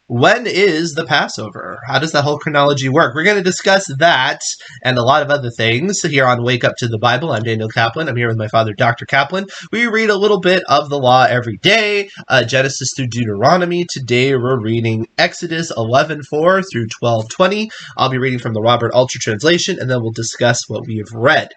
when is the Passover? How does that whole chronology work? We're going to discuss that and a lot of other things here on Wake Up to the Bible. I'm Daniel Kaplan. I'm here with my father, Dr. Kaplan. We read a little bit of the law every day, Genesis through Deuteronomy. Today we're reading Exodus 11:4 through 12:20. I'll be reading from the Robert Alter translation, and then we'll discuss what we have read.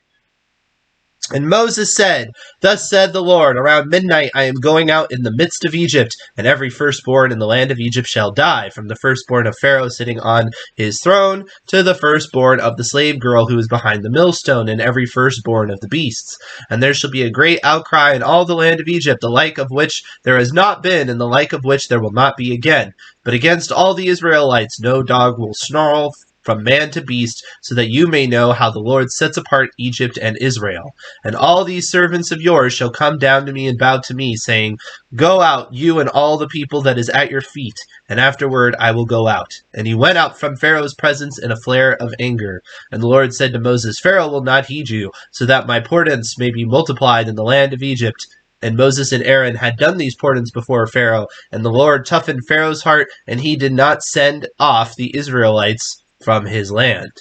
And Moses said, "Thus said the Lord, around midnight I am going out in the midst of Egypt, and every firstborn in the land of Egypt shall die, from the firstborn of Pharaoh sitting on his throne, to the firstborn of the slave girl who is behind the millstone, and every firstborn of the beasts. And there shall be a great outcry in all the land of Egypt, the like of which there has not been, and the like of which there will not be again. But against all the Israelites no dog will snarl from man to beast, so that you may know how the Lord sets apart Egypt and Israel. And all these servants of yours shall come down to me and bow to me, saying, Go out, you and all the people that is at your feet, and afterward I will go out." And he went out from Pharaoh's presence in a flare of anger. And the Lord said to Moses, "Pharaoh will not heed you, so that my portents may be multiplied in the land of Egypt." And Moses and Aaron had done these portents before Pharaoh, and the Lord toughened Pharaoh's heart, and he did not send off the Israelites from his land.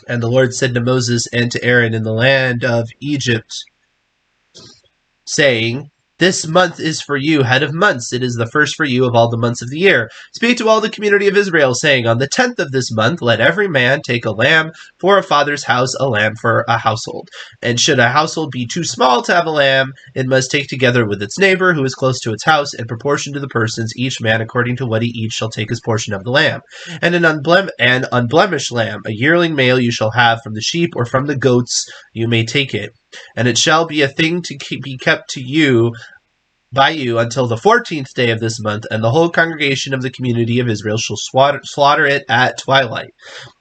And the Lord said to Moses and to Aaron in the land of Egypt, saying, "This month is for you, head of months. It is the first for you of all the months of the year. Speak to all the community of Israel, saying, On the 10th of this month, let every man take a lamb for a father's house, a lamb for a household. And should a household be too small to have a lamb, it must take together with its neighbor who is close to its house, in proportion to the persons, each man according to what he eats shall take his portion of the lamb. And an unblemished lamb, a yearling male you shall have from the sheep or from the goats, you may take it. And it shall be a thing to be kept to you by you until the 14th day of this month, and the whole congregation of the community of Israel shall slaughter it at twilight.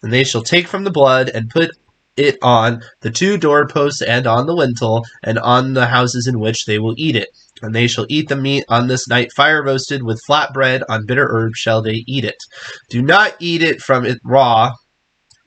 And they shall take from the blood and put it on the 2 doorposts and on the lintel and on the houses in which they will eat it. And they shall eat the meat on this night, fire roasted with flat bread, on bitter herbs shall they eat it. Do not eat it from it raw,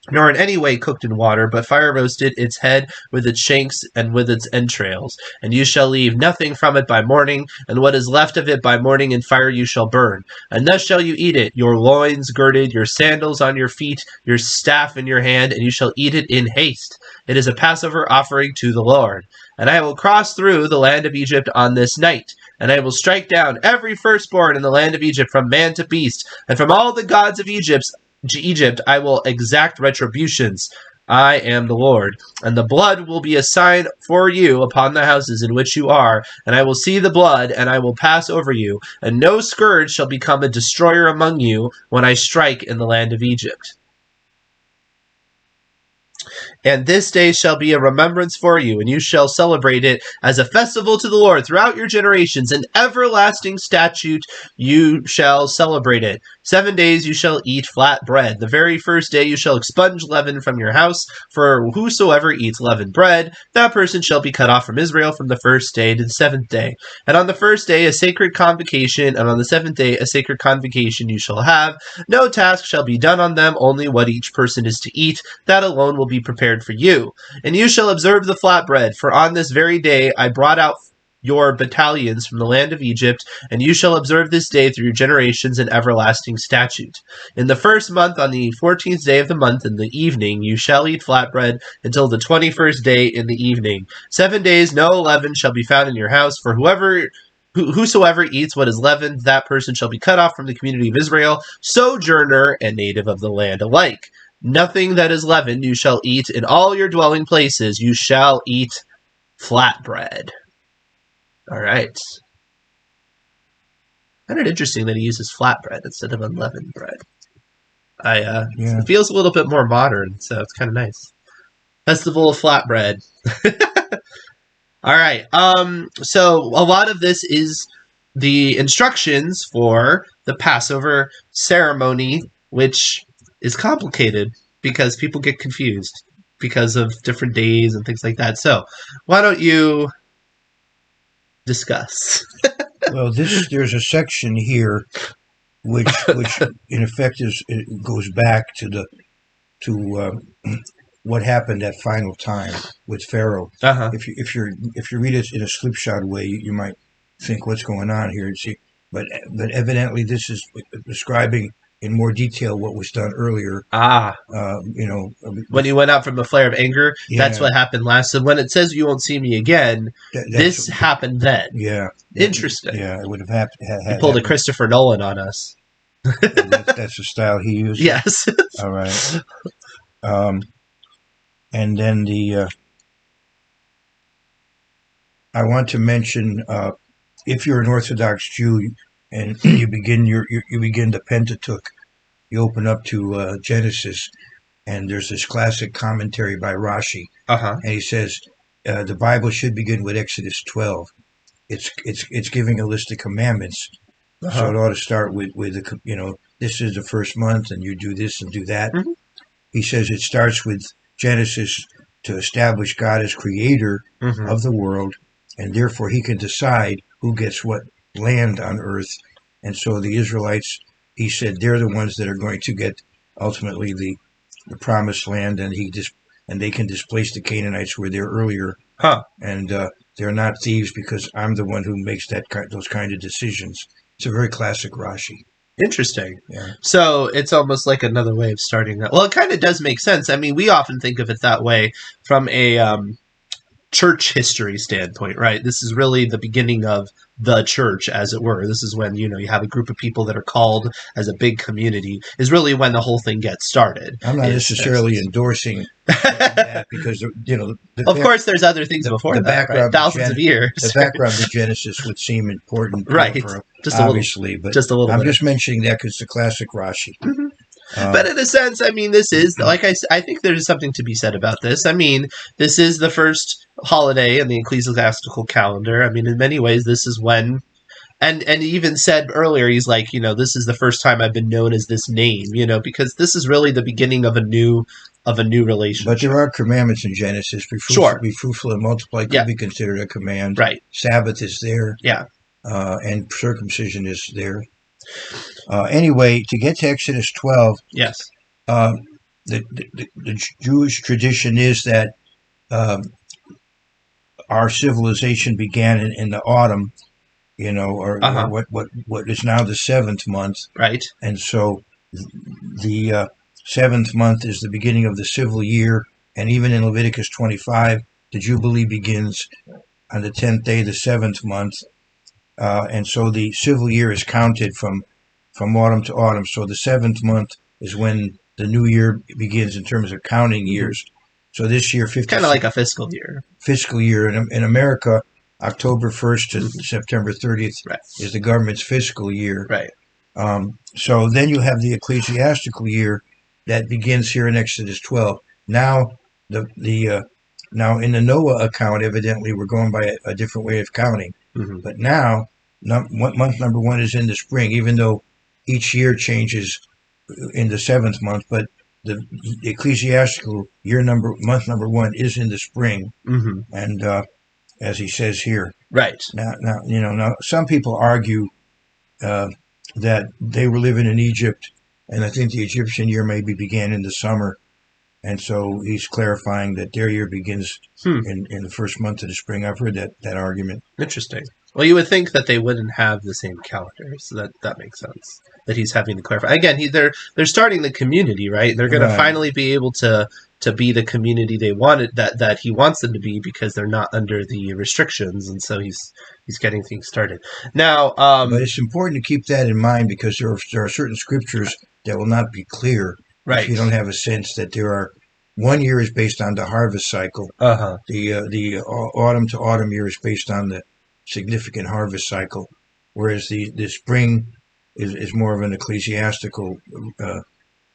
nor in any way cooked in water, but fire roasted, its head with its shanks and with its entrails. And you shall leave nothing from it by morning, and what is left of it by morning in fire you shall burn. And thus shall you eat it, your loins girded, your sandals on your feet, your staff in your hand, and you shall eat it in haste. It is a Passover offering to the Lord. And I will cross through the land of Egypt on this night, and I will strike down every firstborn in the land of Egypt, from man to beast, and from all the gods of Egypt I will exact retributions. I am the Lord. And the blood will be a sign for you upon the houses in which you are, and I will see the blood, and I will pass over you, and no scourge shall become a destroyer among you when I strike in the land of Egypt. And this day shall be a remembrance for you, and you shall celebrate it as a festival to the Lord throughout your generations. An everlasting statute you shall celebrate it. 7 days you shall eat flat bread. The very first day you shall expunge leaven from your house, for whosoever eats leavened bread, that person shall be cut off from Israel from the first day to the 7th day. And on the first day a sacred convocation, and on the 7th day a sacred convocation you shall have. No task shall be done on them, only what each person is to eat, that alone will be prepared for you. And you shall observe the flatbread, for on this very day I brought out your battalions from the land of Egypt, and you shall observe this day through your generations an everlasting statute. In the first month, on the 14th day of the month in the evening, you shall eat flatbread until the 21st day in the evening. 7 days no leaven shall be found in your house, for whosoever eats what is leavened, that person shall be cut off from the community of Israel, sojourner and native of the land alike. Nothing that is leavened you shall eat in all your dwelling places. You shall eat flatbread. All right. Kind of interesting that he uses flatbread instead of unleavened bread. It feels a little bit more modern, so it's kind of nice. Festival of flatbread. All right. So a lot of this is the instructions for the Passover ceremony, which is complicated because people get confused because of different days and things like that. So why don't you discuss? Well, there's a section here which in effect goes back to what happened at final time with Pharaoh. Uh-huh. If you read it in a slipshod way, you might think, what's going on here? See, but evidently this is describing in more detail what was done earlier. When he went out from a flare of anger, that's Yeah. what happened last. So when it says you won't see me again, this happened then. Yeah. Interesting. Yeah, it would have happened. He pulled a Christopher Nolan on us. That's the style he used. Yes. All right. And then I want to mention, if you're an Orthodox Jew and you begin the Pentateuch, you open up to Genesis, and there's this classic commentary by Rashi, and he says the Bible should begin with Exodus 12. It's giving a list of commandments, so it ought to start with this is the first month, and you do this and do that. Mm-hmm. He says it starts with Genesis to establish God as creator of the world, and therefore he can decide who gets what land on earth. And so the Israelites, he said, they're the ones that are going to get ultimately the promised land, and they can displace the Canaanites who were there earlier. And they're not thieves because I'm the one who makes those kind of decisions. It's a very classic Rashi. Interesting. Yeah. So it's almost like another way of starting that. Well, it kind of does make sense. I mean, we often think of it that way from a church history standpoint, right? This is really the beginning of the church, as it were. This is when, you have a group of people that are called as a big community, is really when the whole thing gets started. I'm not necessarily endorsing that because, of course, there's other things before that, right? Thousands of years. The background of Genesis would seem important, right? Obviously, but just a little. I'm just mentioning that because it's a classic Rashi. Mm-hmm. But in a sense, I mean, this is, like I think there's something to be said about this. I mean, this is the first holiday in the ecclesiastical calendar. I mean, in many ways, this is when, and he even said earlier, he's like, this is the first time I've been known as this name, because this is really the beginning of a new relationship. But there are commandments in Genesis. Be fruitful and multiply could be considered a command. Right. Sabbath is there. Yeah. And circumcision is there. Anyway, to get to Exodus 12, yes, the Jewish tradition is that our civilization began in the autumn, or what is now the 7th month, right? And so the 7th month is the beginning of the civil year, and even in Leviticus 25, the Jubilee begins on the 10th day of the 7th month, and so the civil year is counted from autumn to autumn. So the 7th month is when the new year begins in terms of counting years. So this year, kind of like a fiscal year. Fiscal year in America, October 1st to September 30th is the government's fiscal year. Right. So then you have the ecclesiastical year that begins here in Exodus 12. Now now in the Noah account, evidently we're going by a different way of counting. Mm-hmm. But now month number 1 is in the spring, even though each year changes in the 7th month, but the ecclesiastical month number 1 is in the spring, and as he says here, right now some people argue that they were living in Egypt, and I think the Egyptian year maybe began in the summer, and so he's clarifying that their year begins in the first month of the spring. I've heard that argument. Interesting. Well, you would think that they wouldn't have the same calendar, so that makes sense. That he's having to clarify. Again, they're starting the community, right? They're going to finally be able to be the community they wanted, that he wants them to be, because they're not under the restrictions, and so he's getting things started. Now, but it's important to keep that in mind, because there are certain scriptures that will not be clear if you don't have a sense that there are. One year is based on the harvest cycle. The autumn to autumn year is based on the significant harvest cycle, whereas the spring is more of an ecclesiastical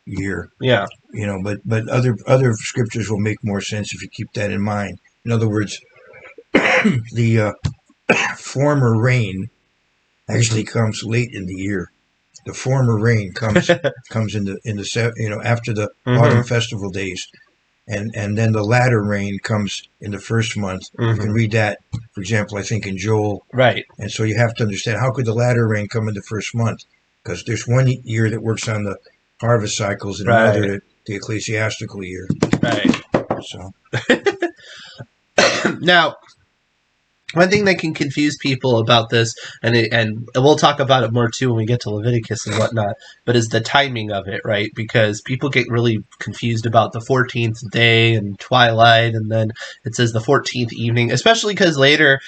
year. Yeah. But other scriptures will make more sense if you keep that in mind. In other words, the former rain actually comes late in the year. The former rain comes in the after the autumn festival days. And then the latter rain comes in the first month. You can read that, for example, I think in Joel. Right. And so you have to understand, how could the latter rain come in the first month? Because there's one year that works on the harvest cycles, and another the ecclesiastical year. Right. So now, one thing that can confuse people about this, and we'll talk about it more too when we get to Leviticus and whatnot, but is the timing of it, right? Because people get really confused about the 14th day and twilight, and then it says the 14th evening, especially because later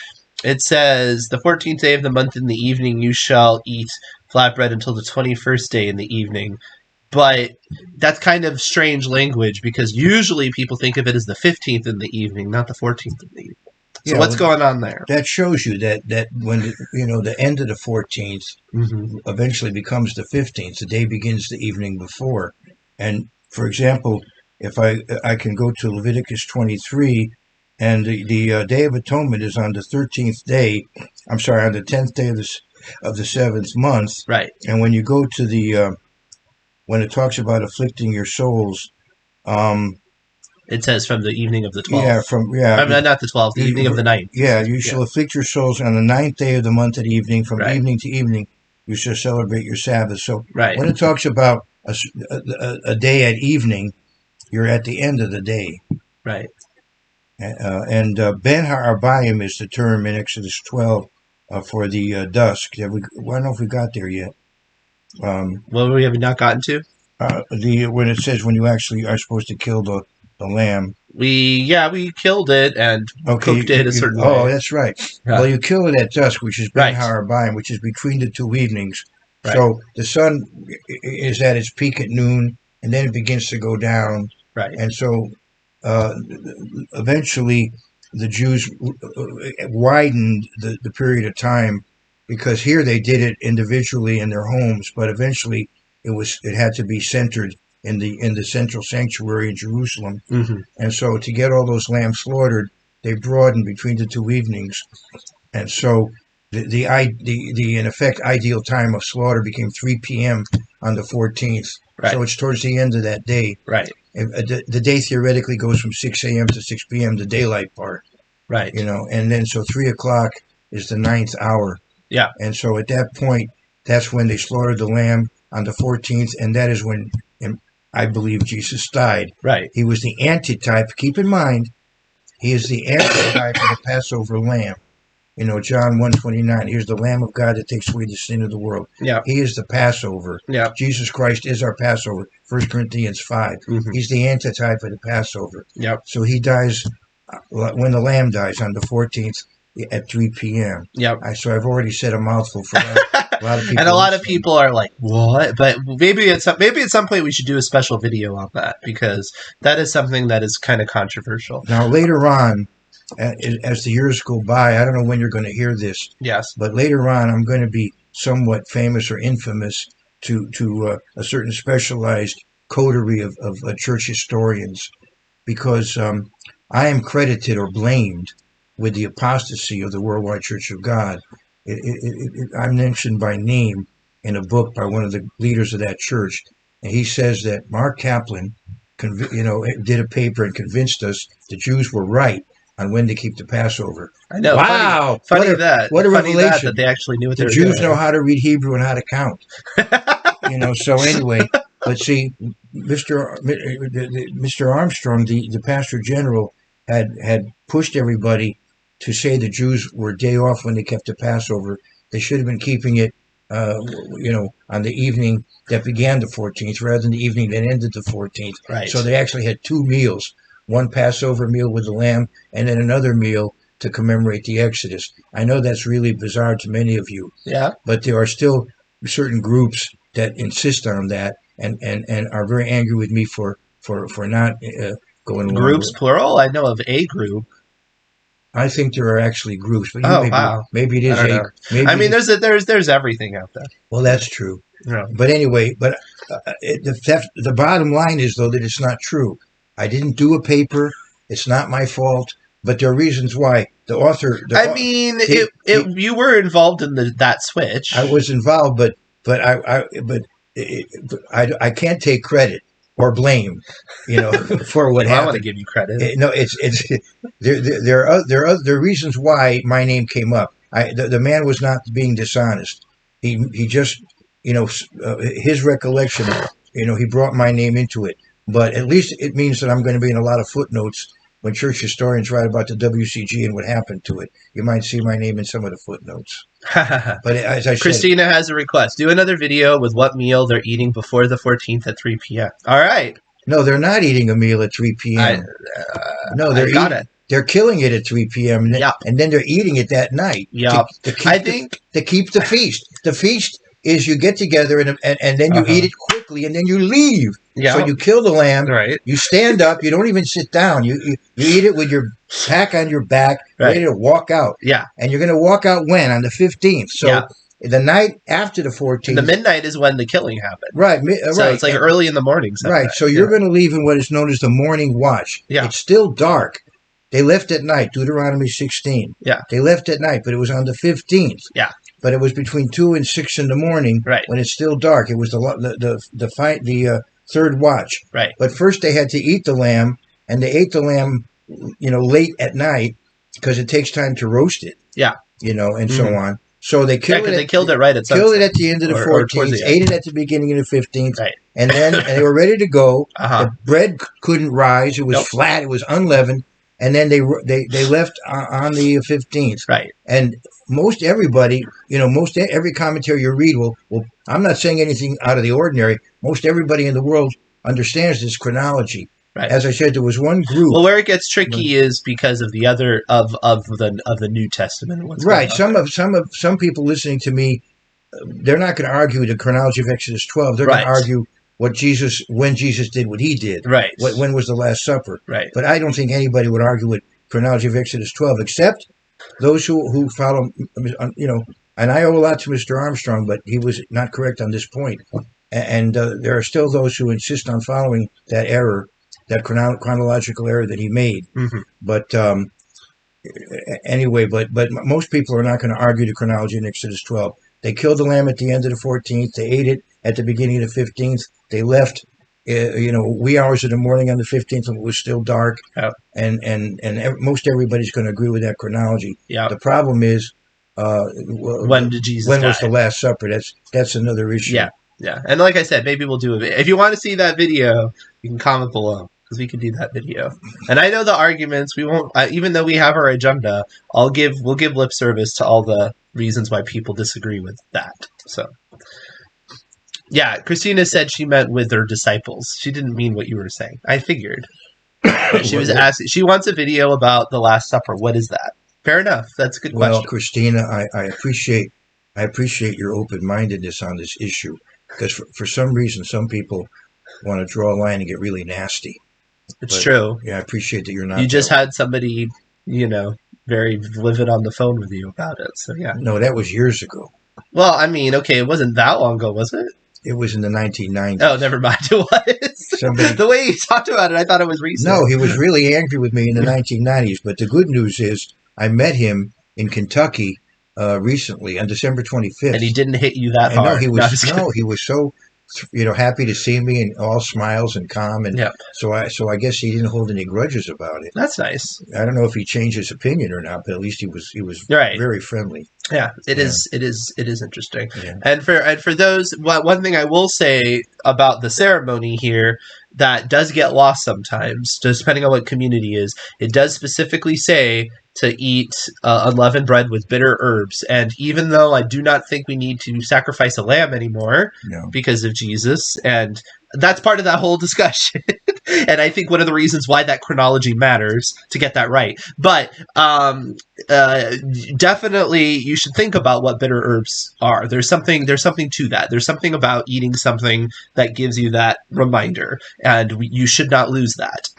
it says the 14th day of the month in the evening you shall eat flatbread until the 21st day in the evening. But that's kind of strange language because usually people think of it as the 15th in the evening, not the 14th in the evening. So what's going on there? That shows you that when the end of the 14th eventually becomes the 15th, the day begins the evening before. And for example, if I can go to Leviticus 23, and the Day of Atonement is on the 13th day. I'm sorry, on the 10th day of the seventh month. Right. And when you go to the when it talks about afflicting your souls. It says from the evening of the 12th. I mean, not the 12th, the evening of the 9th. Yeah, you shall afflict your souls on the 9th day of the month at evening, from evening to evening, you shall celebrate your Sabbath. So when it talks about a day at evening, you're at the end of the day. Right. And Ben Ha'arbayim is the term in Exodus 12 for the dusk. I don't know if we got there yet. Well, we have not gotten to? When it says when you actually are supposed to kill the lamb. We killed it and cooked it a certain way. Oh, that's right. Yeah. Well, you kill it at dusk, which is Ben Ha'arbayim, which is between the two evenings. Right. So the sun is at its peak at noon, and then it begins to go down. Right. And so eventually the Jews widened the period of time, because here they did it individually in their homes, but eventually it had to be centered in the central sanctuary in Jerusalem. And so to get all those lambs slaughtered, they broadened between the two evenings. And so the in effect ideal time of slaughter became 3 p.m. on the 14th. Right. So it's towards the end of that day. Right. The day theoretically goes from 6 a.m. to 6 p.m., the daylight part. Right. And then so 3 o'clock is the 9th hour. Yeah. And so at that point, that's when they slaughtered the lamb on the 14th, and that is when I believe Jesus died. Right. He was the antitype. Keep in mind, he is the antitype of the Passover lamb. John 1:29. Here's the Lamb of God that takes away the sin of the world. Yeah. He is the Passover. Yeah. Jesus Christ is our Passover. 1 Corinthians 5. He's the antitype of the Passover. Yep. So he dies when the lamb dies on the 14th at 3 p.m. Yep. So I've already said a mouthful for that. A lot of people and a lot of people are like, what? But maybe at some point we should do a special video on that, because that is something that is kind of controversial. Now, later on, as the years go by, I don't know when you're going to hear this. Yes. But later on, I'm going to be somewhat famous or infamous to a certain specialized coterie of church historians, because I am credited or blamed with the apostasy of the Worldwide Church of God. I'm mentioned by name in a book by one of the leaders of that church, and he says that Mark Kaplan, did a paper and convinced us the Jews were right on when to keep the Passover. I know. Wow! Funny what a revelation! That they actually knew what they were doing. The Jews know how to read Hebrew and how to count. So anyway, but see, Mr. Armstrong, the pastor general, had pushed everybody to say the Jews were a day off when they kept the Passover. They should have been keeping it, on the evening that began the 14th rather than the evening that ended the 14th. Right. So they actually had two meals, one Passover meal with the lamb and then another meal to commemorate the Exodus. I know that's really bizarre to many of you. Yeah. But there are still certain groups that insist on that and are very angry with me for not going along. Groups, plural? I know of a group. I think there are actually groups, but maybe it is a. I mean, there's everything out there. Well, that's true. Yeah. But anyway, the bottom line is, though, that it's not true. I didn't do a paper. It's not my fault. But there are reasons why. The author. You were involved in that switch. I was involved, but I can't take credit or blame, for what happened. I want to give you credit. There are reasons why my name came up. The man was not being dishonest. He just, his recollection, he brought my name into it. But at least it means that I'm going to be in a lot of footnotes when church historians write about the WCG and what happened to it. You might see my name in some of the footnotes. But as I said, Christina has a request. Do another video with what meal they're eating before the 14th at 3 p.m. All right. no, they're not eating a meal at 3 p.m. No, they're killing it at 3 p.m. And then they're eating it that night. Yeah, to keep the feast. The feast is you get together and then you eat it quickly and then you leave. Yeah. So you kill the lamb. Right. You stand up. You don't even sit down. You eat it with your pack on your back, ready to walk out. Yeah. And you're going to walk out when? On the 15th. So the night after the 14th. The midnight is when the killing happened. Right. So it's like early in the morning. Right. So you're going to leave in what is known as the morning watch. Yeah. It's still dark. They left at night, Deuteronomy 16. Yeah. They left at night, but it was on the 15th. Yeah. But it was between 2 and 6 in the morning when it's still dark. It was the third watch. Right. But first they had to eat the lamb, and they ate the lamb, late at night because it takes time to roast it. Yeah. And so on. So they killed it. They killed it right at sunset. Killed it at the end of the 14th, ate it at the beginning of the 15th. Right. And then they were ready to go. The bread couldn't rise. It was flat. It was unleavened. And then they left on the 15th. Right. And most everybody, every commentary you read will, I'm not saying anything out of the ordinary. Most everybody in the world understands this chronology. Right. As I said, there was one group. Well, where it gets tricky is because of the other of the New Testament. And what's right. Some people listening to me, they're not going to argue the chronology of Exodus 12. They're going to argue when Jesus did what he did. Right. When was the Last Supper? Right. But I don't think anybody would argue with chronology of Exodus 12, except those who follow, and I owe a lot to Mr. Armstrong, but he was not correct on this point. And there are still those who insist on following that error, that chronological error that he made. Mm-hmm. But anyway, but most people are not going to argue the chronology in Exodus 12. They killed the lamb at the end of the 14th. They ate it at the beginning of the 15th. They left, wee hours of the morning on the 15th when it was still dark. Yep. And most everybody's going to agree with that chronology. Yep. The problem is, when did Jesus When die? was the Last Supper? That's another issue. Yeah. Yeah. And like I said, maybe we'll do it. If you want to see that video, you can comment below, because we can do that video. And I know the arguments. We won't, even though we have our agenda, we'll give lip service to all the reasons why people disagree with that. So, yeah, Christina said she meant with her disciples. She didn't mean what you were saying. I figured. She was asking. She wants a video about the Last Supper. What is that? Fair enough. That's a good question. Well, Christina, I appreciate your open-mindedness on this issue, because for some reason, some people want to draw a line and get really nasty. It's true. Yeah, I appreciate that you're not. You just had somebody, very livid on the phone with you about it. So, yeah. No, that was years ago. Well, I mean, okay, it wasn't that long ago, was it? It was in the 1990s. Oh, never mind. It was. The way he talked about it, I thought it was recent. No, he was really angry with me in the 1990s. But the good news is I met him in Kentucky recently on December 25th. And he didn't hit you that hard. He was so happy to see me and all smiles and calm. And so I guess he didn't hold any grudges about it. That's nice. I don't know if he changed his opinion or not, but at least he was very friendly. Yeah, it is interesting. Yeah. And for those, one thing I will say about the ceremony here that does get lost sometimes, depending on what community is, it does specifically say to eat unleavened bread with bitter herbs. And even though I do not think we need to sacrifice a lamb anymore because of Jesus, and that's part of that whole discussion. And I think one of the reasons why that chronology matters, to get that right. But definitely you should think about what bitter herbs are. There's something to that. There's something about eating something that gives you that reminder, and you should not lose that.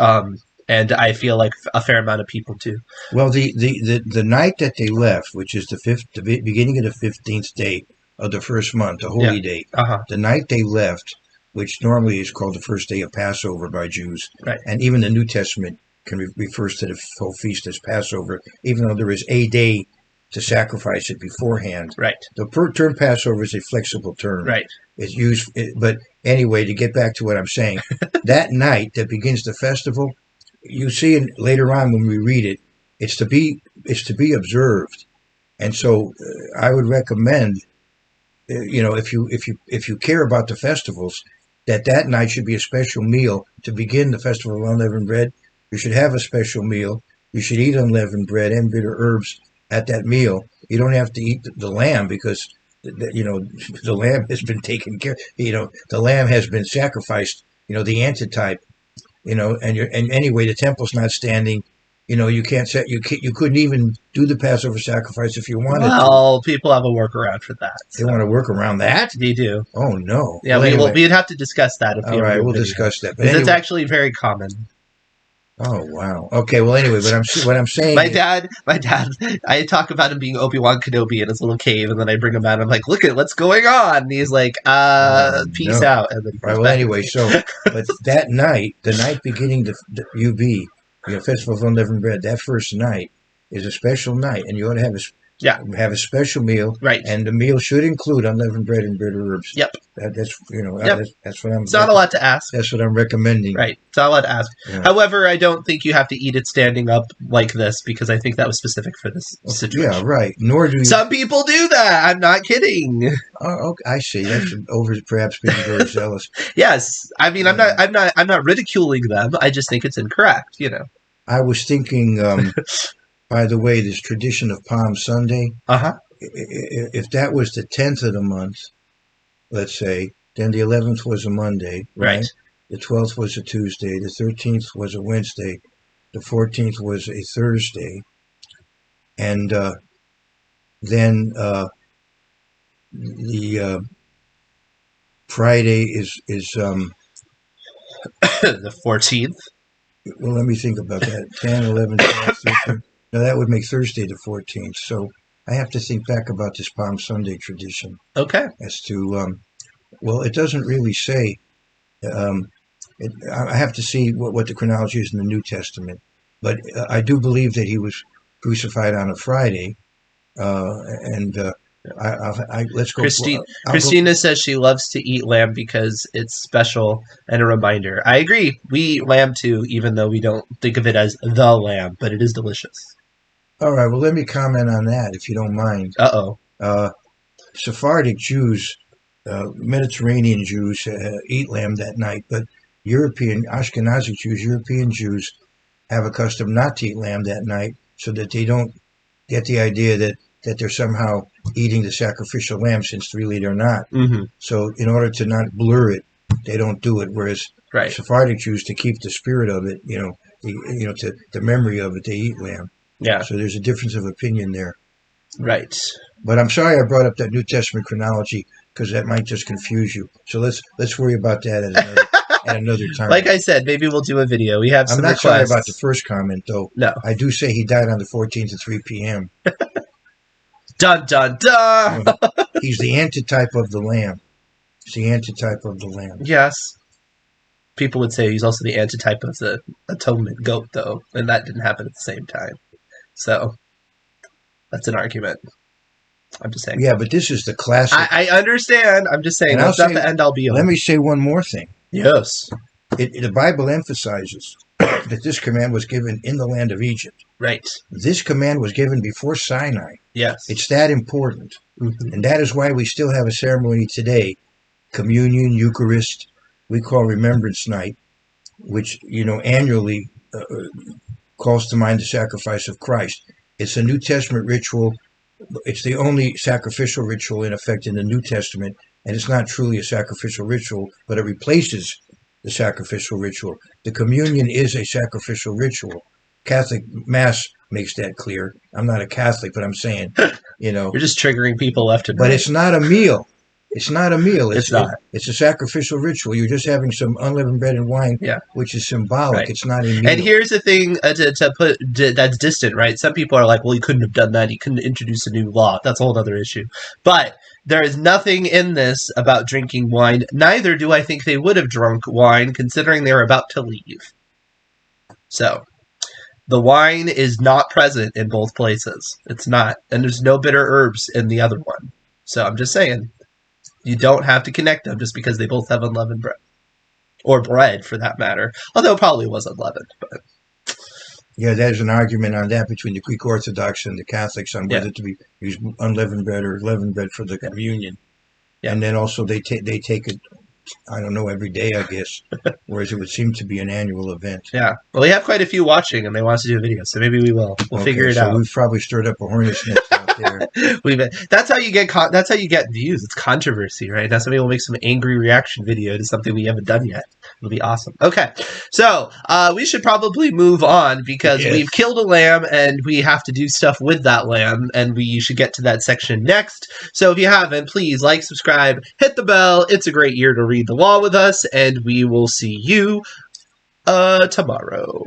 And I feel like a fair amount of people do. Well, the night that they left, which is the beginning of the 15th day of the first month, the holy day, the night they left, which normally is called the first day of Passover by Jews, and even the New Testament refers to the whole feast as Passover, even though there is a day to sacrifice it beforehand. Right. The term Passover is a flexible term. Right. It's used, but anyway, to get back to what I'm saying, that night that begins the festival, you see later on when we read it, it's to be observed, and so I would recommend, if you care about the festivals, that night should be a special meal to begin the festival of unleavened bread. You should have a special meal. You should eat unleavened bread and bitter herbs at that meal. You don't have to eat the lamb because the lamb has been taken care. The lamb has been sacrificed. The antitype. And anyway, the temple's not standing. You can't set. You couldn't even do the Passover sacrifice if you wanted to. Well, people have a workaround for that. They want to work around that? They do. Oh no. Yeah, we'd have to discuss that. If all right, we'll discuss that. But anyway, it's actually very common. Oh wow. Okay. Well, anyway, what I'm saying. My dad. I talk about him being Obi-Wan Kenobi in his little cave, and then I bring him out. And I'm like, "Look at what's going on." And he's like, "Peace out." And then right. Well, anyway, but that night, the night beginning the UB, Festival of Unleavened Bread, that first night is a special night, and you ought to have a special meal, right? And the meal should include unleavened bread and bitter herbs. Yep. That's what I'm. It's not a lot to ask. That's what I'm recommending. Right. It's not a lot to ask. Yeah. However, I don't think you have to eat it standing up like this because I think that was specific for this situation. Yeah. Right. Nor do you. Some people do that. I'm not kidding. Oh, okay. I see. That's perhaps being very zealous. Yes. I mean, I'm not ridiculing them. I just think it's incorrect. I was thinking. By the way, this tradition of Palm Sunday. If that was the 10th of the month, let's say, then the 11th was a Monday, right? The 12th was a Tuesday, the 13th was a Wednesday, the 14th was a Thursday, and then the Friday is the 14th. Well, let me think about that. 10, 11, 12, 13. No, that would make Thursday the 14th. So I have to think back about this Palm Sunday tradition. Okay. As to, well, it doesn't really say. I have to see what the chronology is in the New Testament. But I do believe that he was crucified on a Friday. Let's go. Christina says she loves to eat lamb because it's special and a reminder. I agree. We eat lamb too, even though we don't think of it as the lamb, but it is delicious. All right. Well, let me comment on that, if you don't mind. Sephardic Jews, Mediterranean Jews eat lamb that night, but Ashkenazi Jews, European Jews have a custom not to eat lamb that night so that they don't get the idea that they're somehow eating the sacrificial lamb, since really they're not. Mm-hmm. So in order to not blur it, they don't do it. Whereas Sephardic Jews, to keep the spirit of it, to the memory of it, they eat lamb. Yeah. So there's a difference of opinion there. Right. But I'm sorry I brought up that New Testament chronology because that might just confuse you. So let's worry about that at another time. Like I said, maybe we'll do a video. We have some requests. I'm not sorry about the first comment, though. No. I do say he died on the 14th at 3 p.m. Dun, dun, dun! He's the antitype of the lamb. He's the antitype of the lamb. Yes. People would say he's also the antitype of the atonement goat, though, and that didn't happen at the same time. So, that's an argument. I'm just saying. Yeah, but this is the classic. I understand. I'm just saying. That's not the end all be all. Let me say one more thing. Yes. The Bible emphasizes that this command was given in the land of Egypt. Right. This command was given before Sinai. Yes. It's that important. Mm-hmm. And that is why we still have a ceremony today, communion, Eucharist, we call Remembrance Night, which, annually calls to mind the sacrifice of Christ. It's a New Testament ritual. It's the only sacrificial ritual in effect in the New Testament, and it's not truly a sacrificial ritual, but it replaces the sacrificial ritual. The communion is a sacrificial ritual. Catholic Mass makes that clear. I'm not a Catholic, but I'm saying, You're just triggering people left and right. But it's not a meal. It's not a meal. It's not. It's a sacrificial ritual. You're just having some unleavened bread and wine, which is symbolic. Right. It's not a meal. And here's the thing to put that's distant, right? Some people are like, well, he couldn't have done that. He couldn't introduce a new law. That's a whole other issue. But there is nothing in this about drinking wine. Neither do I think they would have drunk wine, considering they were about to leave. So, the wine is not present in both places. It's not. And there's no bitter herbs in the other one. So, I'm just saying. You don't have to connect them just because they both have unleavened bread. Or bread, for that matter. Although it probably was unleavened. But yeah, there's an argument on that between the Greek Orthodox and the Catholics on whether to use unleavened bread or leavened bread for the communion. Yeah. And then also they take it I don't know, every day, I guess. Whereas it would seem to be an annual event. Yeah. Well, we have quite a few watching, and they want us to do a video, so maybe we will. We'll figure it so out. we've probably stirred up a hornet's nest out there. That's how you get. That's how you get views. It's controversy, right? Now somebody will make some angry reaction video to something we haven't done yet. It'll be awesome. Okay, so we should probably move on because we've killed a lamb and we have to do stuff with that lamb, and we should get to that section next. So if you haven't, please like, subscribe, hit the bell. It's a great year to read the law with us, and we will see you tomorrow.